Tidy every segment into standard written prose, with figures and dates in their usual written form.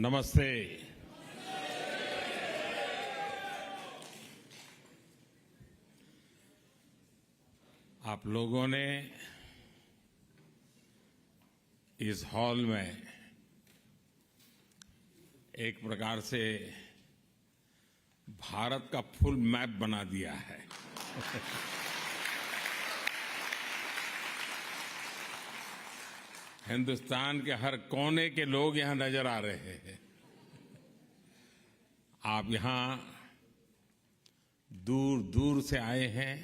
नमस्ते। आप लोगों ने इस हॉल में एक प्रकार से भारत का फुल मैप बना दिया है। हिंदुस्तान के हर कोने के लोग यहां नजर आ रहे हैं। आप यहां दूर दूर से आए हैं।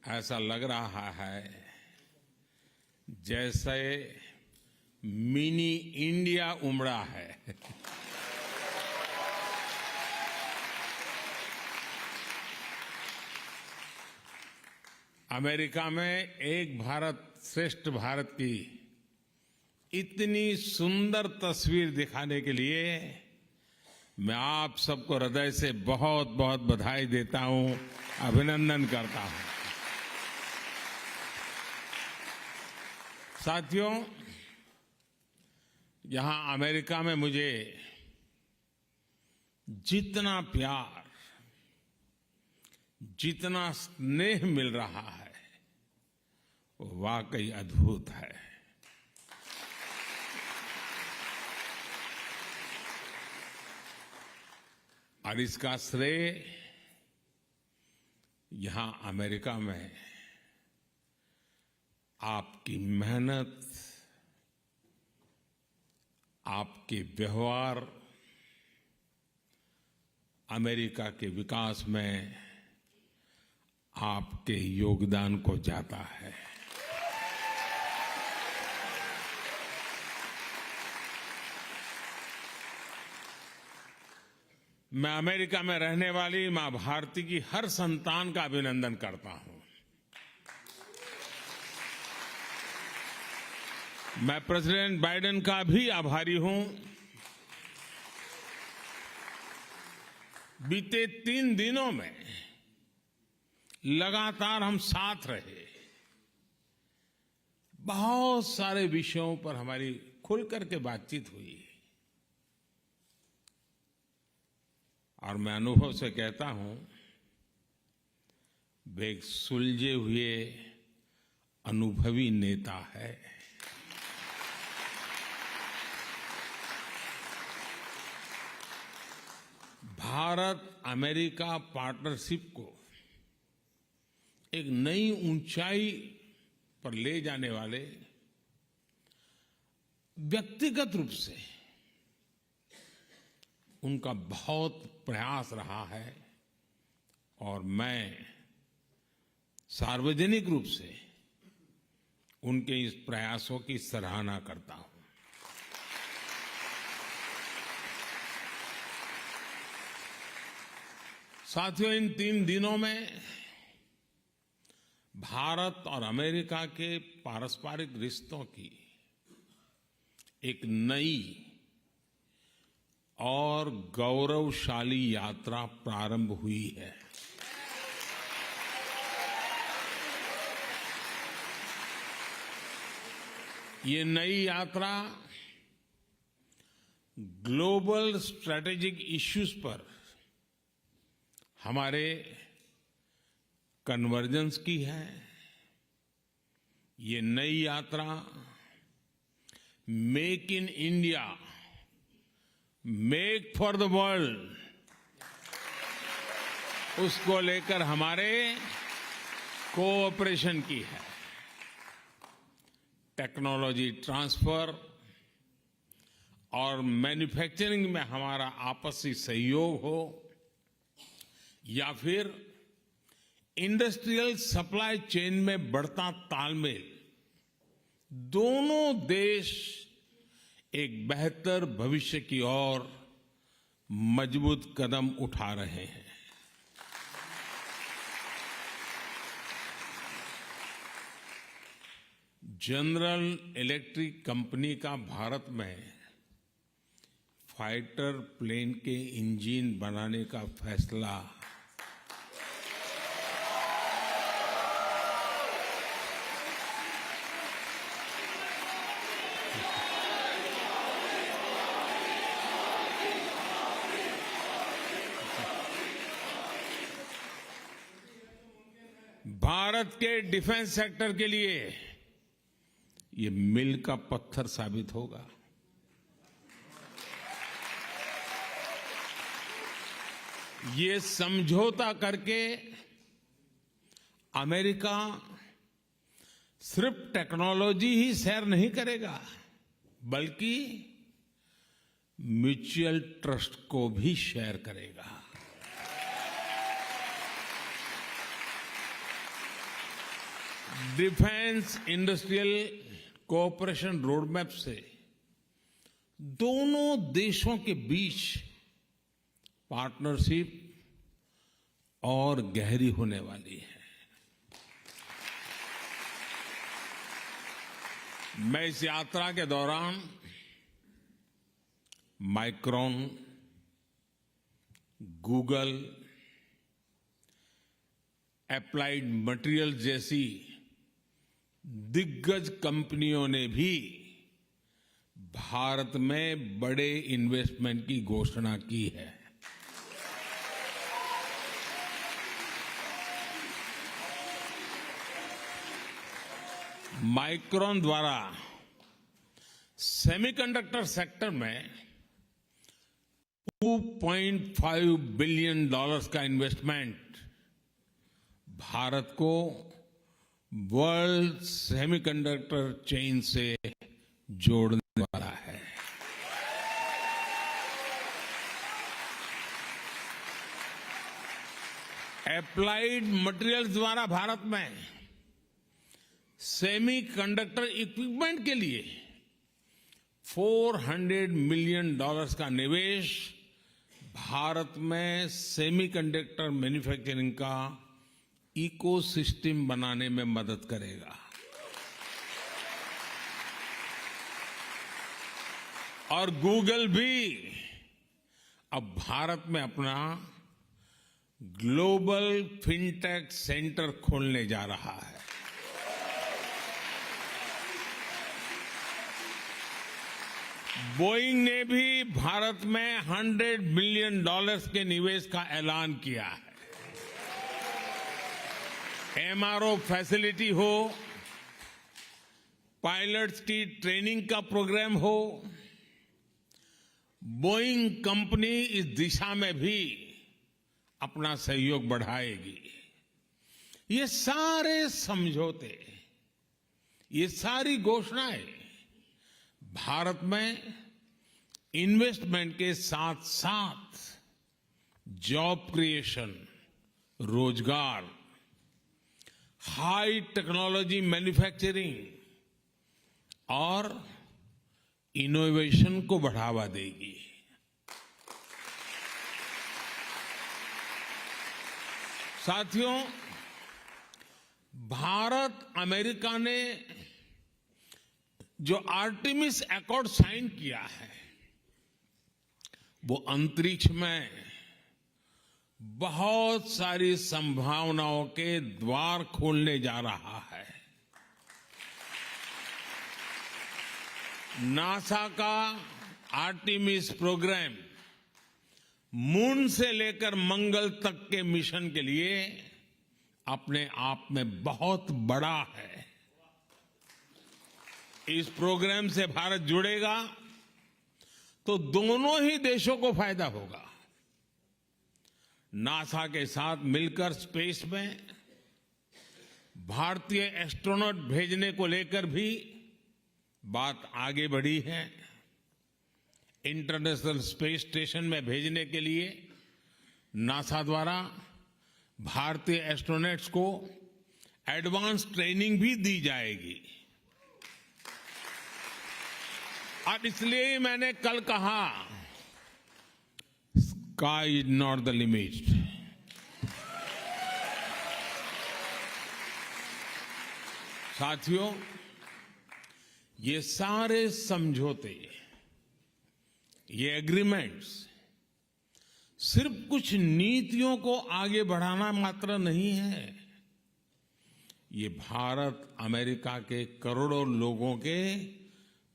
ऐसा लग रहा है जैसे मिनी इंडिया उमड़ा है। अमेरिका में एक भारत श्रेष्ठ भारत की इतनी सुंदर तस्वीर दिखाने के लिए मैं आप सबको हृदय से बहुत बहुत बधाई देता हूं, अभिनंदन करता हूं। साथियों, यहां अमेरिका में मुझे जितना प्यार, जितना स्नेह मिल रहा है वो वाकई अद्भुत है। और इसका श्रेय यहां अमेरिका में आपकी मेहनत, आपके व्यवहार, अमेरिका के विकास में आपके योगदान को जाता है। मैं अमेरिका में रहने वाली मां भारती की हर संतान का अभिनंदन करता हूं। मैं प्रेसिडेंट बाइडेन का भी आभारी हूं। बीते 3 दिनों में लगातार हम साथ रहे। बहुत सारे विषयों पर हमारी खुल करके बातचीत हुई और मैं अनुभव से कहता हूं, वे एक सुलझे हुए अनुभवी नेता है। भारत अमेरिका पार्टनरशिप को एक नई ऊंचाई पर ले जाने वाले व्यक्तिगत रूप से उनका बहुत प्रयास रहा है और मैं सार्वजनिक रूप से उनके इस प्रयासों की सराहना करता हूं। साथियों, इन 3 दिनों में भारत और अमेरिका के पारस्परिक रिश्तों की एक नई और गौरवशाली यात्रा प्रारंभ हुई है। ये नई यात्रा ग्लोबल स्ट्रैटेजिक इश्यूज पर हमारे कन्वर्जेंस की है। ये नई यात्रा make in India, make for the world, उसको लेकर हमारे कोऑपरेशन की है। टेक्नोलॉजी ट्रांसफर और मैन्युफैक्चरिंग में हमारा आपसी सहयोग हो या फिर इंडस्ट्रियल सप्लाई चेन में बढ़ता तालमेल, दोनों देश एक बेहतर भविष्य की ओर मजबूत कदम उठा रहे हैं। जनरल इलेक्ट्रिक कंपनी का भारत में फाइटर प्लेन के इंजन बनाने का फैसला भारत के डिफेंस सेक्टर के लिए ये मील का पत्थर साबित होगा। ये समझौता करके अमेरिका सिर्फ टेक्नोलॉजी ही शेयर नहीं करेगा, बल्कि म्यूचुअल ट्रस्ट को भी शेयर करेगा। डिफेंस इंडस्ट्रियल कोऑपरेशन रोडमैप से दोनों देशों के बीच पार्टनरशिप और गहरी होने वाली है। मैं इस यात्रा के दौरान माइक्रॉन, गूगल, एप्लाइड मटेरियल जैसी दिग्गज कंपनियों ने भी भारत में बड़े इन्वेस्टमेंट की घोषणा की है। माइक्रॉन द्वारा सेमीकंडक्टर सेक्टर में $2.5 बिलियन का इन्वेस्टमेंट भारत को वर्ल्ड सेमीकंडक्टर चेन से जोड़ने वाला है। एप्लाइड मटेरियल्स द्वारा भारत में सेमीकंडक्टर इक्विपमेंट के लिए $400 मिलियन का निवेश भारत में सेमीकंडक्टर मैन्युफैक्चरिंग का इकोसिस्टम बनाने में मदद करेगा। और गूगल भी अब भारत में अपना ग्लोबल फिनटेक सेंटर खोलने जा रहा है। बोइंग ने भी भारत में $100 मिलियन के निवेश का ऐलान किया है। एमआरओ फैसिलिटी हो, पायलट्स की ट्रेनिंग का प्रोग्राम हो, बोइंग कंपनी इस दिशा में भी अपना सहयोग बढ़ाएगी। ये सारे समझौते, ये सारी घोषणाएं भारत में इन्वेस्टमेंट के साथ साथ जॉब क्रिएशन, रोजगार, हाई टेक्नोलॉजी मैन्युफैक्चरिंग और इनोवेशन को बढ़ावा देगी। साथियों, भारत अमेरिका ने जो आर्टेमिस अकॉर्ड साइन किया है, वो अंतरिक्ष में बहुत सारी संभावनाओं के द्वार खोलने जा रहा है। नासा का आर्टेमिस प्रोग्राम मून से लेकर मंगल तक के मिशन के लिए अपने आप में बहुत बड़ा है। इस प्रोग्राम से भारत जुड़ेगा तो दोनों ही देशों को फायदा होगा। नासा के साथ मिलकर स्पेस में भारतीय एस्ट्रोनॉट भेजने को लेकर भी बात आगे बढ़ी है। इंटरनेशनल स्पेस स्टेशन में भेजने के लिए नासा द्वारा भारतीय एस्ट्रोनॉट्स को एडवांस ट्रेनिंग भी दी जाएगी। और इसलिए ही मैंने कल कहा, sky is not the limit. साथियों, ये सारे समझौते, ये एग्रीमेंट्स सिर्फ कुछ नीतियों को आगे बढ़ाना मात्र नहीं है। ये भारत अमेरिका के करोड़ों लोगों के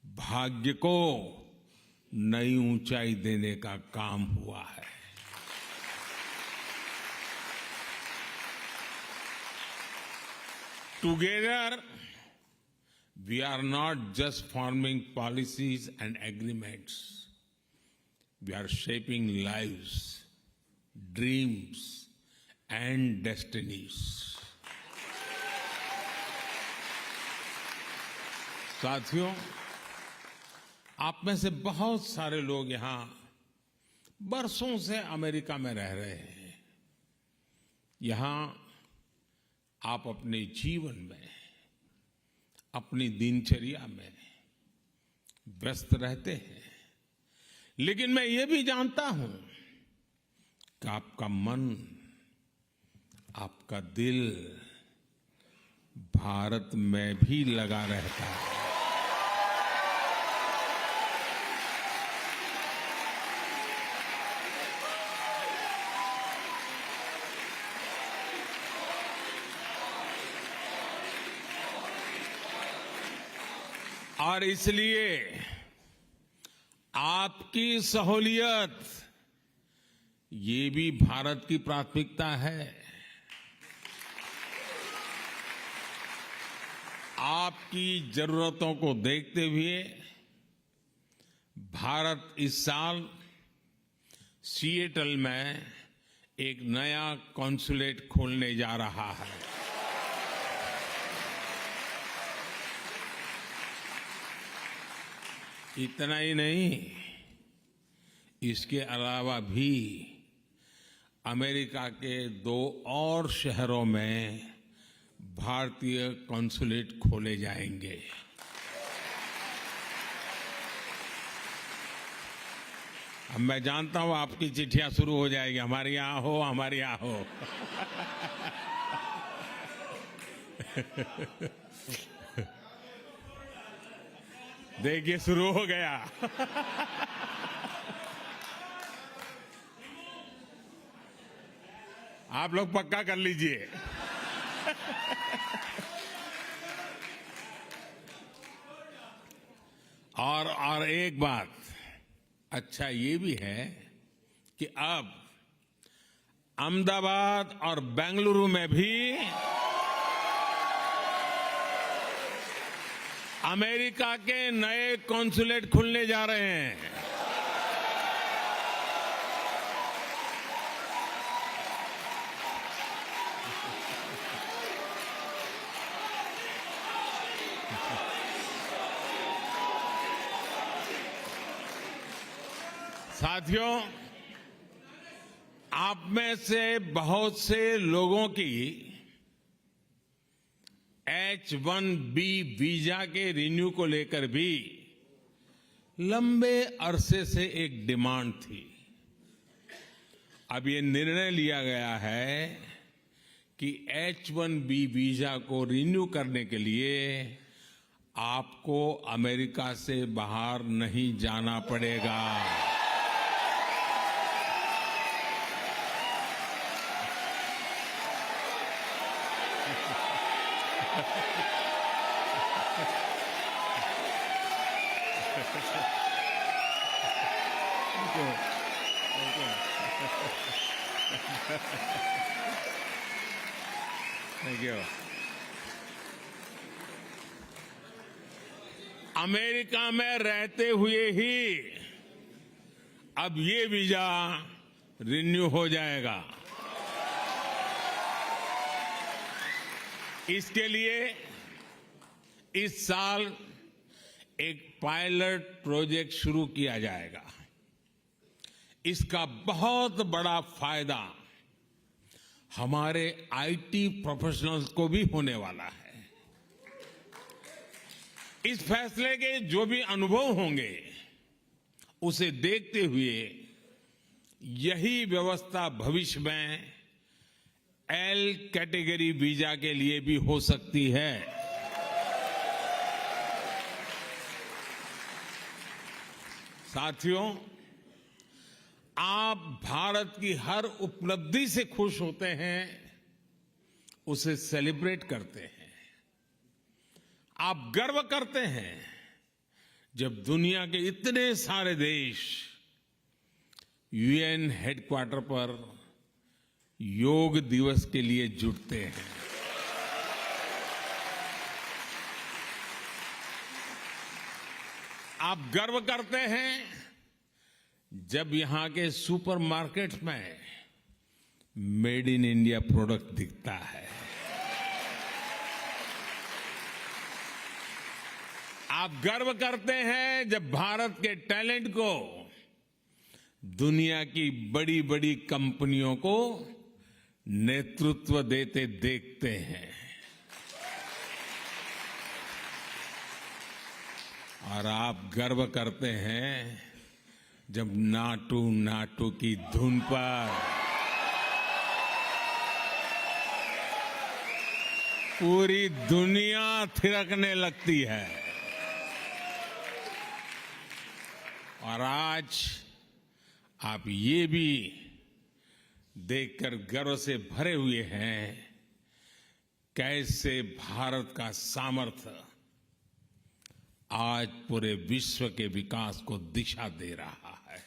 भाग्य को नई ऊंचाई देने का काम हुआ है। Together, we are not just forming policies and agreements. We are shaping lives, dreams, and destinies. साथियों, आप में से बहुत सारे लोग यहां बरसों से अमेरिका में रह रहे हैं। यहां आप अपने जीवन में, अपनी दिनचर्या में व्यस्त रहते हैं, लेकिन मैं ये भी जानता हूं कि आपका मन, आपका दिल भारत में भी लगा रहता है। और इसलिए आपकी सहूलियत ये भी भारत की प्राथमिकता है। आपकी जरूरतों को देखते हुए भारत इस साल सिएटल में एक नया कॉन्सुलेट खोलने जा रहा है। इतना ही नहीं, इसके अलावा भी अमेरिका के 2 और शहरों में भारतीय कॉन्सुलेट खोले जाएंगे। अब मैं जानता हूं आपकी चिट्ठियां शुरू हो जाएगी, हमारे यहां हो, हमारे यहां हो। देखिए शुरू हो गया। आप लोग पक्का कर लीजिए। और एक बात अच्छा ये भी है कि अब अहमदाबाद और बेंगलुरु में भी अमेरिका के नए कॉन्सुलेट खुलने जा रहे हैं। साथियों, आप में से बहुत से लोगों की H-1B वीजा के रिन्यू को लेकर भी लंबे अरसे से एक डिमांड थी। अब ये निर्णय लिया गया है कि H-1B वीजा को रिन्यू करने के लिए आपको अमेरिका से बाहर नहीं जाना पड़ेगा। Thank you. अमेरिका में रहते हुए ही अब ये वीजा रिन्यू हो जाएगा। इसके लिए इस साल एक पायलट प्रोजेक्ट शुरू किया जाएगा। इसका बहुत बड़ा फायदा हमारे आईटी प्रोफेशनल्स को भी होने वाला है। इस फैसले के जो भी अनुभव होंगे उसे देखते हुए यही व्यवस्था भविष्य में एल कैटेगरी वीजा के लिए भी हो सकती है। साथियों, आप भारत की हर उपलब्धि से खुश होते हैं, उसे सेलिब्रेट करते हैं। आप गर्व करते हैं जब दुनिया के इतने सारे देश यूएन हेडक्वार्टर पर योग दिवस के लिए जुटते हैं। आप गर्व करते हैं जब यहां के सुपरमार्केट्स में मेड इन इंडिया प्रोडक्ट दिखता है। आप गर्व करते हैं जब भारत के टैलेंट को दुनिया की बड़ी बड़ी कंपनियों को नेतृत्व देते देखते हैं। और आप गर्व करते हैं जब नाटू नाटू की धुन पर पूरी दुनिया थिरकने लगती है। और आज आप ये भी देखकर गर्व से भरे हुए हैं कैसे भारत का सामर्थ्य आज पूरे विश्व के विकास को दिशा दे रहा है।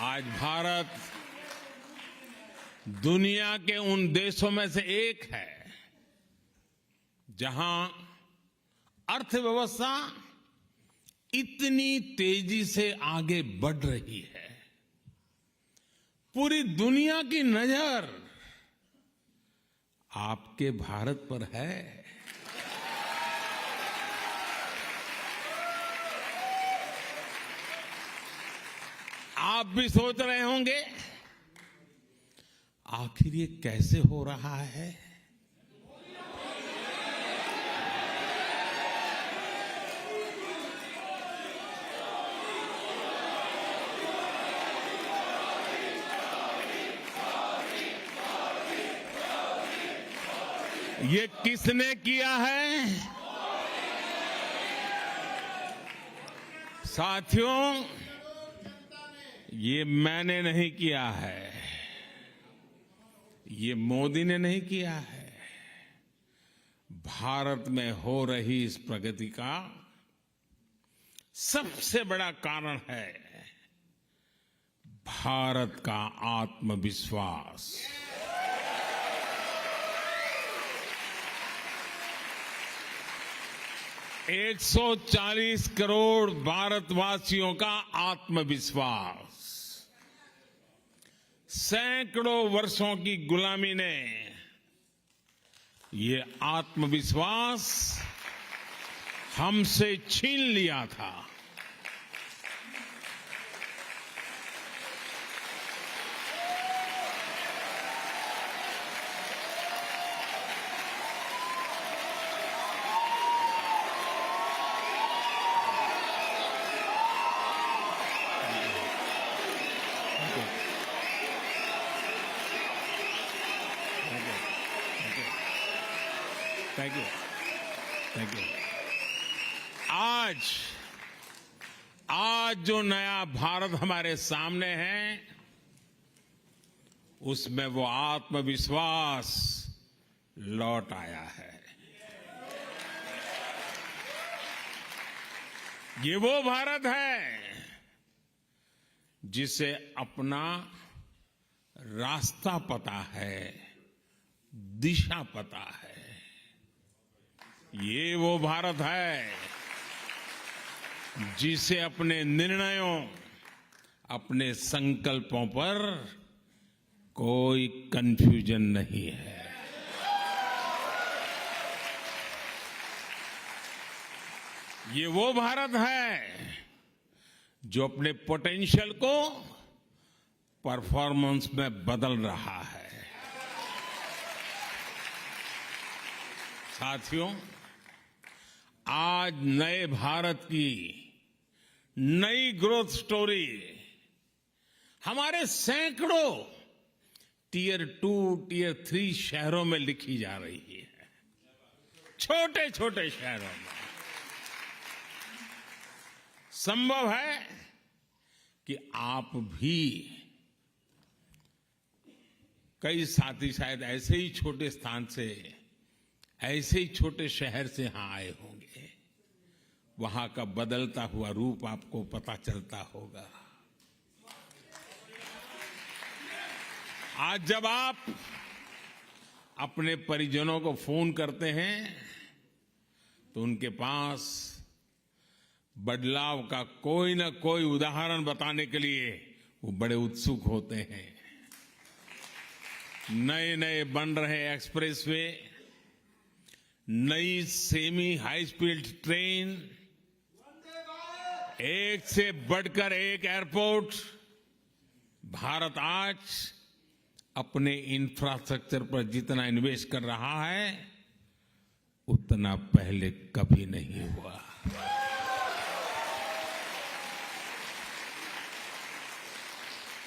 आज भारत दुनिया के उन देशों में से एक है जहां अर्थव्यवस्था इतनी तेजी से आगे बढ़ रही है। पूरी दुनिया की नजर आपके भारत पर है। आप भी सोच रहे होंगे आखिर ये कैसे हो रहा है। ये किसने किया है? साथियों, ये मैंने नहीं किया है, ये मोदी ने नहीं किया है। भारत में हो रही इस प्रगति का सबसे बड़ा कारण है भारत का आत्मविश्वास। एक 140 करोड़ भारतवासियों का आत्मविश्वास, सैकड़ों वर्षों की गुलामी ने ये आत्मविश्वास हमसे छीन लिया था। Thank you. आज जो नया भारत हमारे सामने है उसमें वो आत्मविश्वास लौट आया है। ये वो भारत है जिसे अपना रास्ता पता है, दिशा पता है। ये वो भारत है जिसे अपने निर्णयों, अपने संकल्पों पर कोई कंफ्यूजन नहीं है। ये वो भारत है जो अपने पोटेंशियल को परफॉर्मेंस में बदल रहा है। साथियों, आज नए भारत की नई ग्रोथ स्टोरी हमारे सैकड़ों टियर 2, टियर 3 शहरों में लिखी जा रही है। छोटे छोटे शहरों में संभव है कि आप भी, कई साथी शायद ऐसे ही छोटे स्थान से, ऐसे ही छोटे शहर से यहां आए होंगे। वहां का बदलता हुआ रूप आपको पता चलता होगा। आज जब आप अपने परिजनों को फोन करते हैं तो उनके पास बदलाव का कोई ना कोई उदाहरण बताने के लिए वो बड़े उत्सुक होते हैं। नए नए बन रहे एक्सप्रेसवे, नई सेमी हाई स्पीड ट्रेन, एक से बढ़कर एक एयरपोर्ट, भारत आज अपने इंफ्रास्ट्रक्चर पर जितना इन्वेस्ट कर रहा है उतना पहले कभी नहीं हुआ।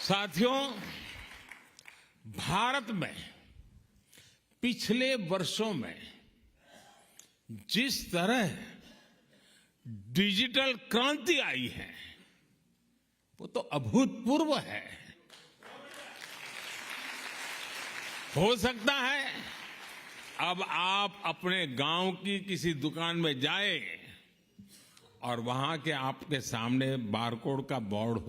साथियों, भारत में पिछले वर्षों में जिस तरह डिजिटल क्रांति आई है वो तो अभूतपूर्व है। हो सकता है अब आप अपने गांव की किसी दुकान में जाए और वहां के आपके सामने बारकोड का बोर्ड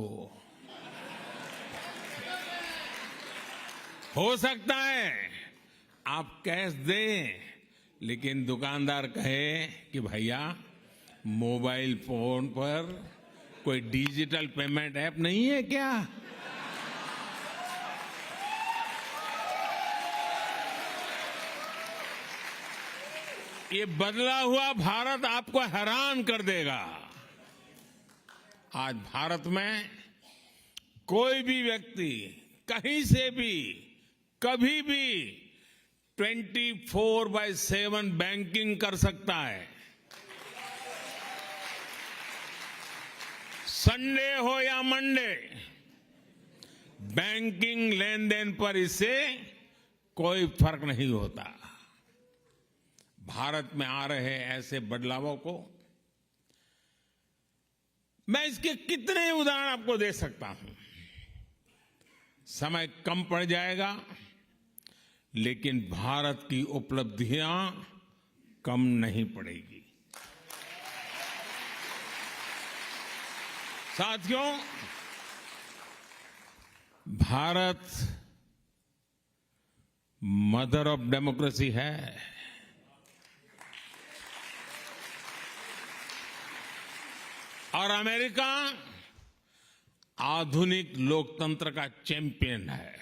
हो सकता है आप कैश दें लेकिन दुकानदार कहे कि भैया मोबाइल फोन पर कोई डिजिटल पेमेंट ऐप नहीं है क्या? ये बदला हुआ भारत आपको हैरान कर देगा। आज भारत में कोई भी व्यक्ति कहीं से भी कभी भी 24/7 बैंकिंग कर सकता है। संडे हो या मंडे, बैंकिंग लेन देन पर इससे कोई फर्क नहीं होता। भारत में आ रहे ऐसे बदलावों को मैं इसके कितने उदाहरण आपको दे सकता हूं, समय कम पड़ जाएगा, लेकिन भारत की उपलब्धियां कम नहीं पड़ेगी। साथियों, भारत मदर ऑफ डेमोक्रेसी है। और अमेरिका आधुनिक लोकतंत्र का चैंपियन है।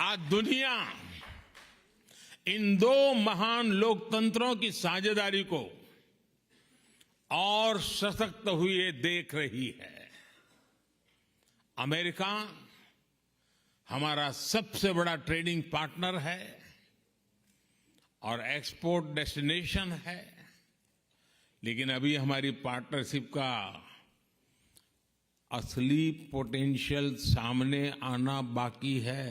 आज दुनिया इन दो महान लोकतंत्रों की साझेदारी को और सशक्त हुए देख रही है। अमेरिका हमारा सबसे बड़ा ट्रेडिंग पार्टनर है और एक्सपोर्ट डेस्टिनेशन है, लेकिन अभी हमारी पार्टनरशिप का असली पोटेंशियल सामने आना बाकी है।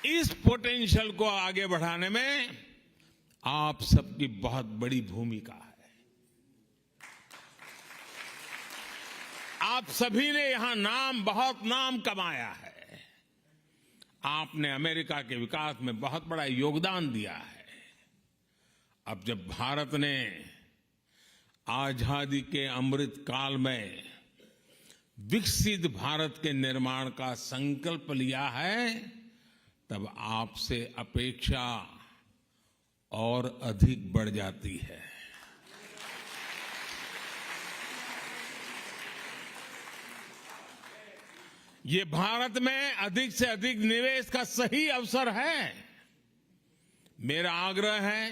इस पोटेंशियल को आगे बढ़ाने में आप सबकी बहुत बड़ी भूमिका है। आप सभी ने यहां बहुत नाम कमाया है। आपने अमेरिका के विकास में बहुत बड़ा योगदान दिया है। अब जब भारत ने आजादी के अमृत काल में विकसित भारत के निर्माण का संकल्प लिया है, तब आपसे अपेक्षा और अधिक बढ़ जाती है। ये भारत में अधिक से अधिक निवेश का सही अवसर है। मेरा आग्रह है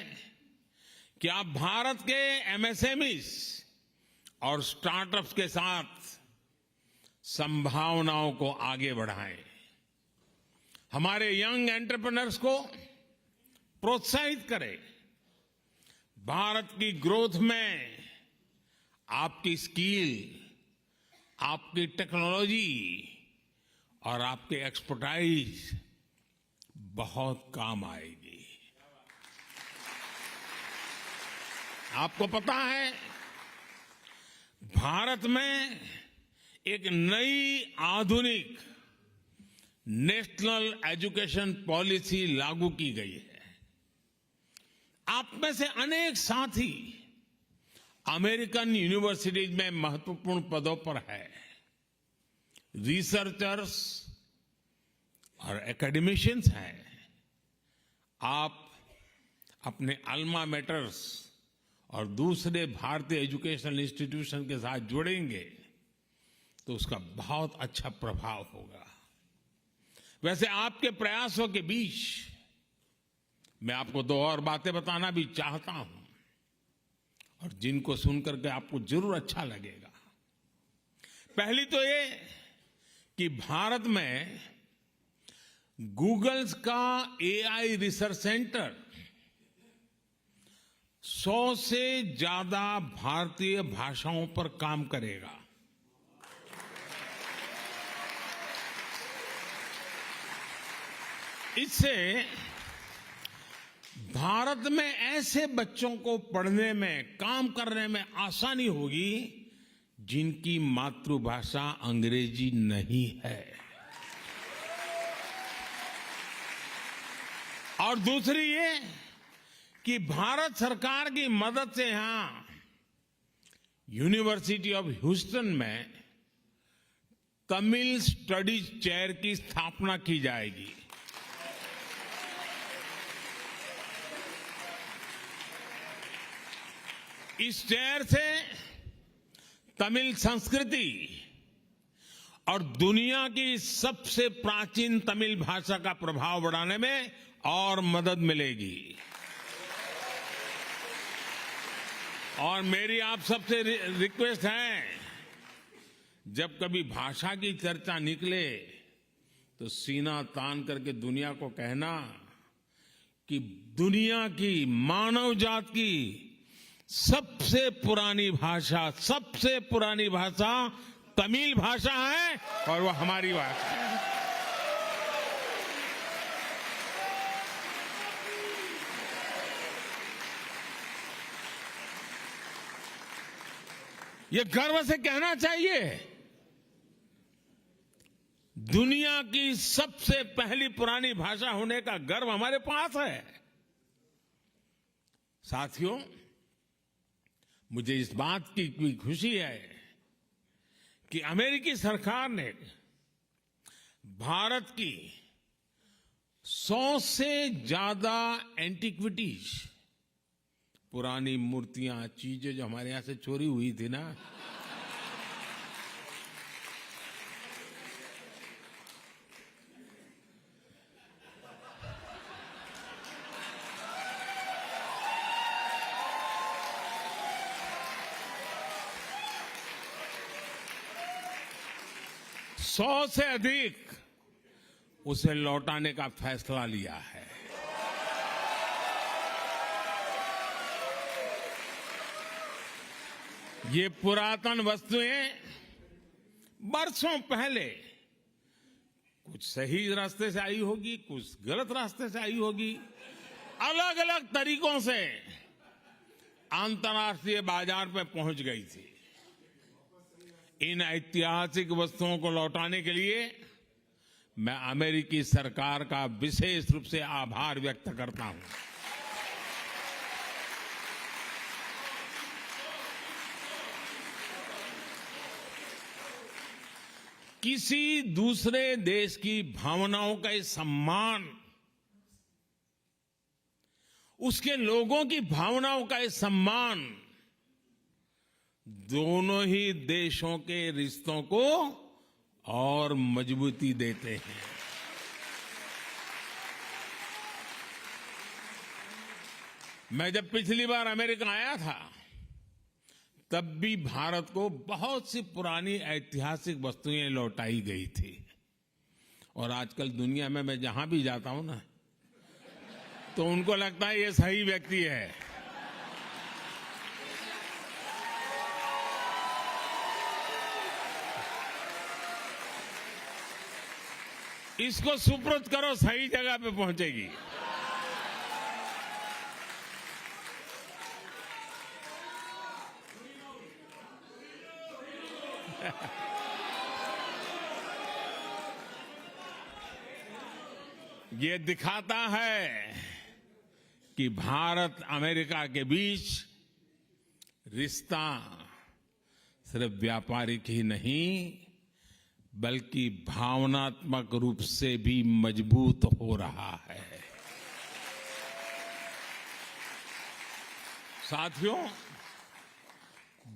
कि आप भारत के एमएसएमईज और स्टार्टअप्स के साथ संभावनाओं को आगे बढ़ाएं। हमारे यंग एंटरप्रेन्योर्स को प्रोत्साहित करें। भारत की ग्रोथ में आपकी स्किल, आपकी टेक्नोलॉजी और आपके एक्सपर्टाइज बहुत काम आएगी। आपको पता है, भारत में एक नई आधुनिक नेशनल एजुकेशन पॉलिसी लागू की गई है। आप में से अनेक साथी अमेरिकन यूनिवर्सिटीज में महत्वपूर्ण पदों पर है, रिसर्चर्स और एकेडमिशियंस हैं। आप अपने अल्मा मैटर्स और दूसरे भारतीय एजुकेशनल इंस्टीट्यूशन के साथ जुड़ेंगे तो उसका बहुत अच्छा प्रभाव होगा। वैसे आपके प्रयासों के बीच मैं आपको दो और बातें बताना भी चाहता हूं और जिनको सुनकर के आपको जरूर अच्छा लगेगा। पहली तो ये कि भारत में गूगल्स का एआई रिसर्च सेंटर 100 से ज्यादा भारतीय भाषाओं पर काम करेगा। इससे भारत में ऐसे बच्चों को पढ़ने में, काम करने में आसानी होगी जिनकी मातृभाषा अंग्रेजी नहीं है। और दूसरी ये कि भारत सरकार की मदद से यहां यूनिवर्सिटी ऑफ ह्यूस्टन में तमिल स्टडीज चेयर की स्थापना की जाएगी। इस चेयर से तमिल संस्कृति और दुनिया की सबसे प्राचीन तमिल भाषा का प्रभाव बढ़ाने में और मदद मिलेगी। और मेरी आप सबसे रिक्वेस्ट है, जब कभी भाषा की चर्चा निकले तो सीना तान करके दुनिया को कहना कि दुनिया की, मानव जात की सबसे पुरानी भाषा तमिल भाषा है और वो हमारी भाषा है। ये गर्व से कहना चाहिए, दुनिया की सबसे पहली पुरानी भाषा होने का गर्व हमारे पास है। साथियों, मुझे इस बात की भी खुशी है कि अमेरिकी सरकार ने भारत की 100 से ज्यादा एंटिक्विटीज, पुरानी मूर्तियां, चीजें जो हमारे यहां से चोरी हुई थी ना, सौ से अधिक उसे लौटाने का फैसला लिया है। ये पुरातन वस्तुएं बरसों पहले कुछ सही रास्ते से आई होगी, कुछ गलत रास्ते से आई होगी, अलग अलग तरीकों से अंतर्राष्ट्रीय बाजार पे पहुंच गई थी। इन ऐतिहासिक वस्तुओं को लौटाने के लिए मैं अमेरिकी सरकार का विशेष रूप से आभार व्यक्त करता हूं। किसी दूसरे देश की भावनाओं का सम्मान, उसके लोगों की भावनाओं का सम्मान दोनों ही देशों के रिश्तों को और मजबूती देते हैं। मैं जब पिछली बार अमेरिका आया था तब भी भारत को बहुत सी पुरानी ऐतिहासिक वस्तुएं लौटाई गई थी। और आजकल दुनिया में मैं जहां भी जाता हूं ना, तो उनको लगता है ये सही व्यक्ति है। इसको सुपुर्द करो, सही जगह पे पहुंचेगी। ये दिखाता है कि भारत अमेरिका के बीच रिश्ता सिर्फ व्यापारिक ही नहीं बल्कि भावनात्मक रूप से भी मजबूत हो रहा है। साथियों,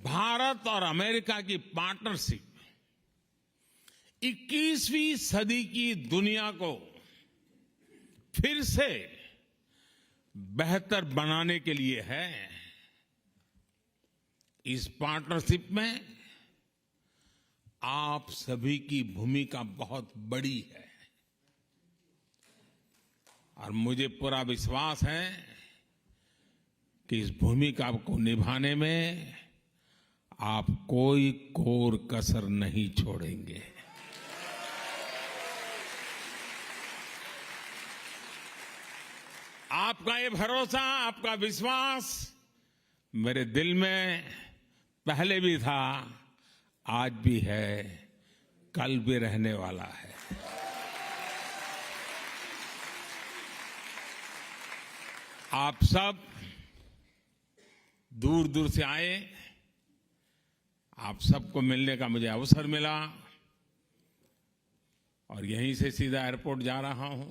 भारत और अमेरिका की पार्टनरशिप 21वीं सदी की दुनिया को फिर से बेहतर बनाने के लिए है। इस पार्टनरशिप में आप सभी की भूमिका बहुत बड़ी है और मुझे पूरा विश्वास है कि इस भूमिका को निभाने में आप कोई कोर कसर नहीं छोड़ेंगे। आपका ये भरोसा, आपका विश्वास मेरे दिल में पहले भी था, आज भी है, कल भी रहने वाला है। आप सब दूर दूर से आए, आप सबको मिलने का मुझे अवसर मिला और यहीं से सीधा एयरपोर्ट जा रहा हूं।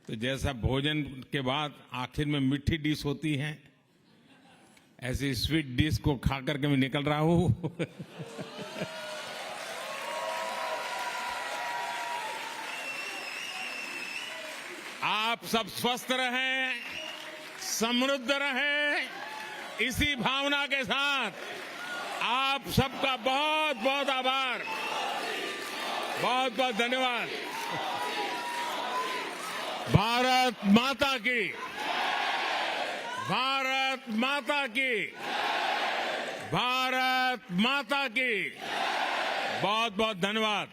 तो जैसा भोजन के बाद आखिर में मीठी डिश होती है, ऐसी स्वीट डिश को खा करके मैं निकल रहा हूं। आप सब स्वस्थ रहें, समृद्ध रहें, इसी भावना के साथ आप सबका बहुत बहुत आभार, बहुत बहुत धन्यवाद। भारत माता की, भारत माता की, भारत माता की, बहुत बहुत धन्यवाद।